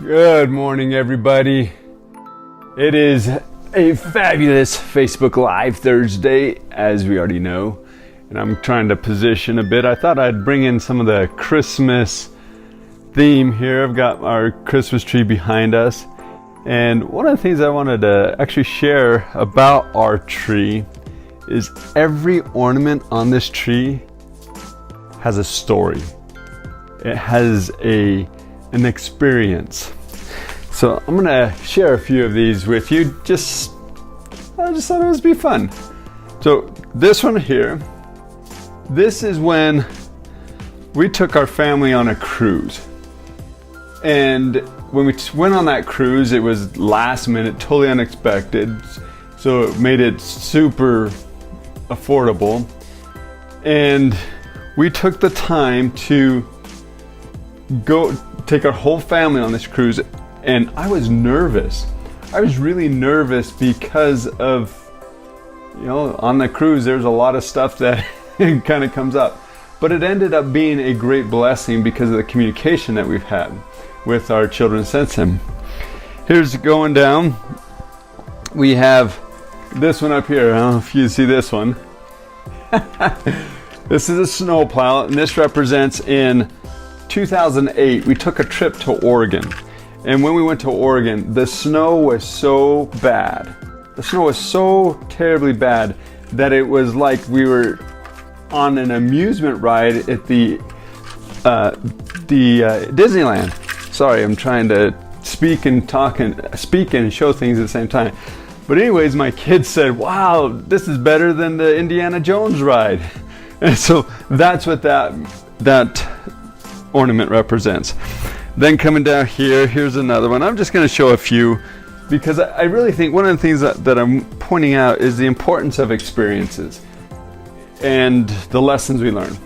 Good morning, everybody. It is a fabulous Facebook Live Thursday, as we already know, and I'm trying to position a bit. I thought I'd bring in some of the Christmas theme here. I've got our Christmas tree behind us, and one of the things I wanted to actually share about our tree is every ornament on this tree has a story. It has an experience. So I'm gonna share a few of these with you. I just thought it would be fun. So this one here, this is when we took our family on a cruise. And when we went on that cruise, it was last minute, totally unexpected. So it made it super affordable. And we took the time to go take our whole family on this cruise, and I was nervous. I was really nervous because of, on the cruise there's a lot of stuff that kind of comes up. But it ended up being a great blessing because of the communication that we've had with our children since then. Here's going down. We have this one up here. I don't know if you see this one. This is a snowplow, and this represents in 2008, we took a trip to Oregon. And when we went to Oregon, the snow was so bad. The snow was so terribly bad that it was like we were on an amusement ride at the Disneyland. Sorry, I'm trying to speak and show things at the same time. But anyways, my kids said, "Wow, this is better than the Indiana Jones ride." And so that's what that ornament represents. Then coming down here, here's another one. I'm just going to show a few because I really think one of the things that I'm pointing out is the importance of experiences and the lessons we learn.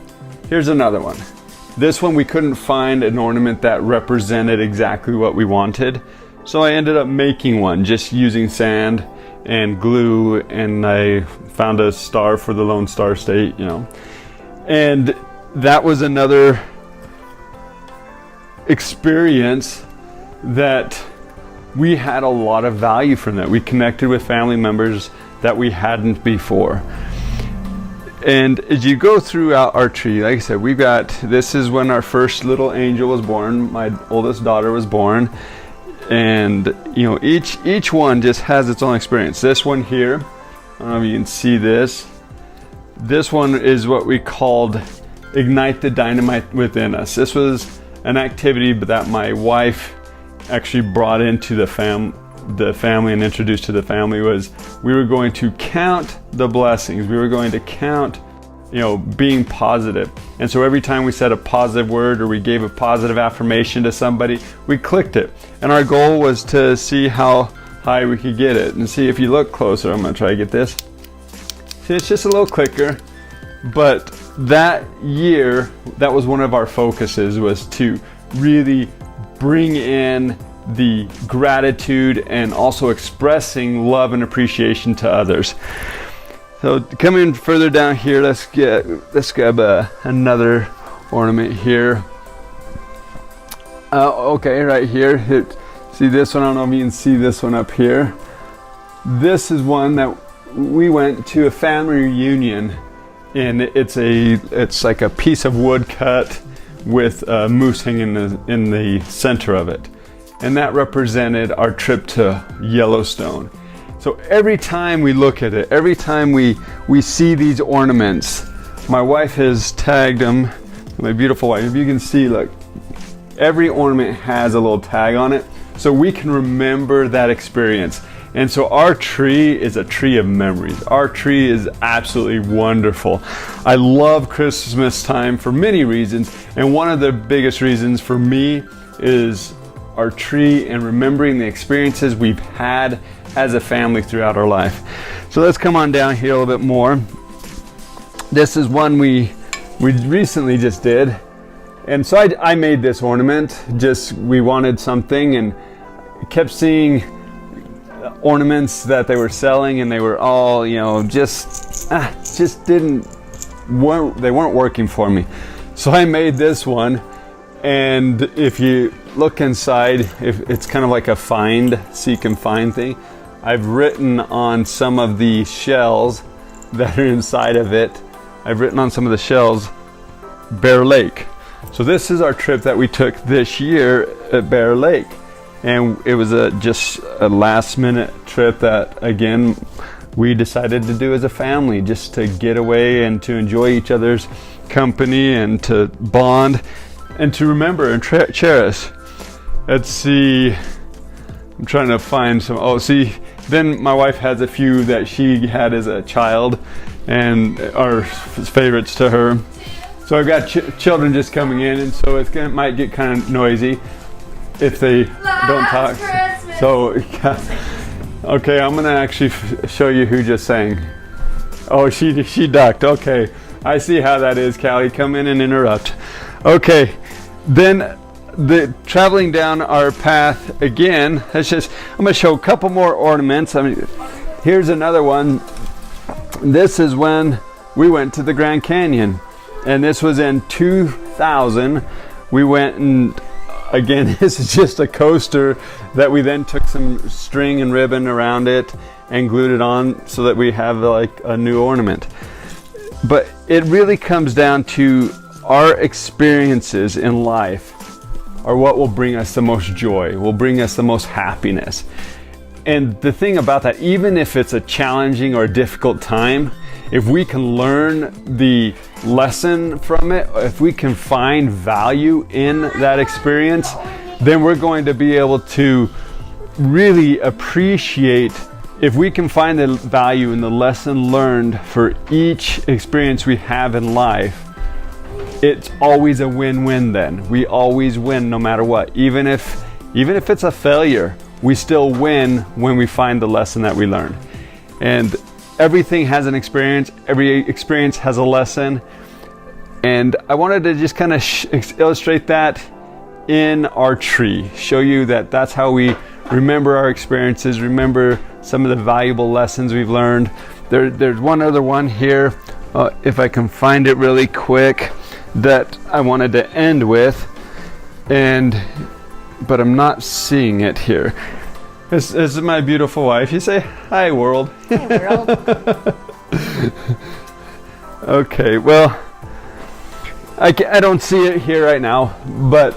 Here's another one. This one we couldn't find an ornament that represented exactly what we wanted, so I ended up making one just using sand and glue, and I found a star for the Lone Star State, and that was another experience that we had a lot of value from. That we connected with family members that we hadn't before. And as you go throughout our tree, like I said, this is when our first little angel was born. My oldest daughter was born, and each one just has its own experience. This one here, I don't know if you can see this. This one is what we called Ignite the Dynamite Within Us. This was an activity that my wife actually brought into the family and introduced to the family. Was we were going to count the blessings. We were going to count, being positive. And so every time we said a positive word or we gave a positive affirmation to somebody, we clicked it. And our goal was to see how high we could get it. And see, if you look closer, I'm going to try to get this. See, it's just a little clicker. But that year, that was one of our focuses, was to really bring in the gratitude and also expressing love and appreciation to others. So coming further down here, let's grab another ornament here. Okay, right here. See this one? I don't know if you can see this one up here. This is one that we went to a family reunion. And it's like a piece of wood cut with a moose hanging in the center of it. And that represented our trip to Yellowstone. So every time we look at it, every time we see these ornaments, my wife has tagged them, my beautiful wife. If you can see, look, every ornament has a little tag on it, so we can remember that experience. And so our tree is a tree of memories. Our tree is absolutely wonderful. I love Christmas time for many reasons, and one of the biggest reasons for me is our tree and remembering the experiences we've had as a family throughout our life. So let's come on down here a little bit more. This is one we recently just did. And so I made this ornament. We wanted something, and kept seeing ornaments that they were selling, and they were all, they weren't working for me. So I made this one, And if you look inside, if it's kind of like a seek and find thing. I've written on some of the shells that are inside of it. I've written on some of the shells, Bear Lake. So this is our trip that we took this year at Bear Lake. And it was just a last minute trip that, again, we decided to do as a family, just to get away and to enjoy each other's company and to bond and to remember and cherish. Let's see, I'm trying to find some, then my wife has a few that she had as a child and are favorites to her. So I've got children just coming in, and so it might get kind of noisy if they don't talk. Christmas. So, okay, I'm gonna actually show you who just sang. Oh, she ducked. Okay, I see how that is, Callie. Come in and interrupt. Okay, then traveling down our path again. I'm gonna show a couple more ornaments. Here's another one. This is when we went to the Grand Canyon, and this was in 2000. We went and again, this is just a coaster that we then took some string and ribbon around it and glued it on so that we have like a new ornament. But it really comes down to our experiences in life are what will bring us the most joy, will bring us the most happiness. And the thing about that, even if it's a challenging or a difficult time, if we can learn the lesson from it, if we can find value in that experience, then we're going to be able to really appreciate. If we can find the value in the lesson learned for each experience we have in life, it's always a win-win then. We always win no matter what. Even if it's a failure, we still win when we find the lesson that we learned. And everything has an experience. Every experience has a lesson. And I wanted to just kind of illustrate that in our tree. Show you that that's how we remember our experiences, remember some of the valuable lessons we've learned. There's one other one here, if I can find it really quick, that I wanted to end with, but I'm not seeing it here. This is my beautiful wife. You say, hi, world. Hey, world. Okay, well, I don't see it here right now, but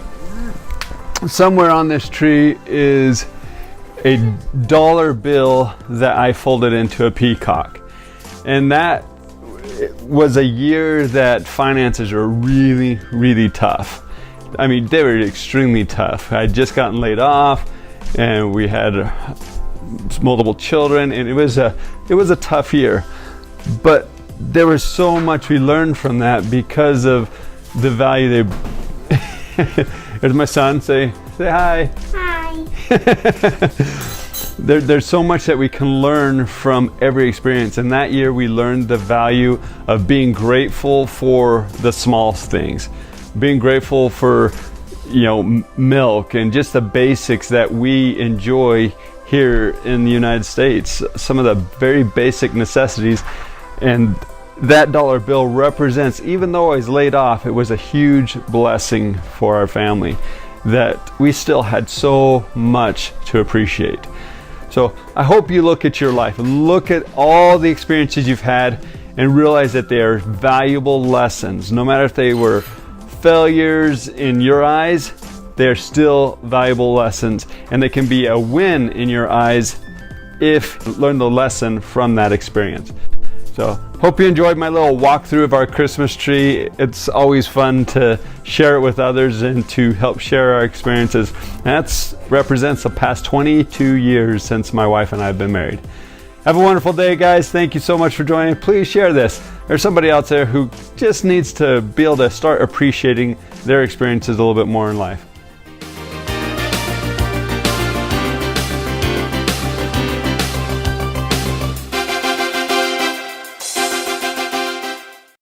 somewhere on this tree is a dollar bill that I folded into a peacock. And that was a year that finances were really, really tough. I mean, they were extremely tough. I had just gotten laid off, and we had multiple children, and it was a tough year. But there was so much we learned from that because of the value they. There's my son. Say hi. Hi. There's so much that we can learn from every experience. And that year we learned the value of being grateful for the small things, being grateful for, milk and just the basics that we enjoy here in the United States, some of the very basic necessities. And that dollar bill represents, even though I was laid off, it was a huge blessing for our family that we still had so much to appreciate. So I hope you look at your life, look at all the experiences you've had, and realize that they are valuable lessons. No matter if they were failures in your eyes, they're still valuable lessons, and they can be a win in your eyes if you learn the lesson from that experience. So hope you enjoyed my little walkthrough of our Christmas tree. It's always fun to share it with others and to help share our experiences. That represents the past 22 years since my wife and I have been married. Have a wonderful day, guys. Thank you so much for joining. Please share this. There's somebody out there who just needs to be able to start appreciating their experiences a little bit more in life.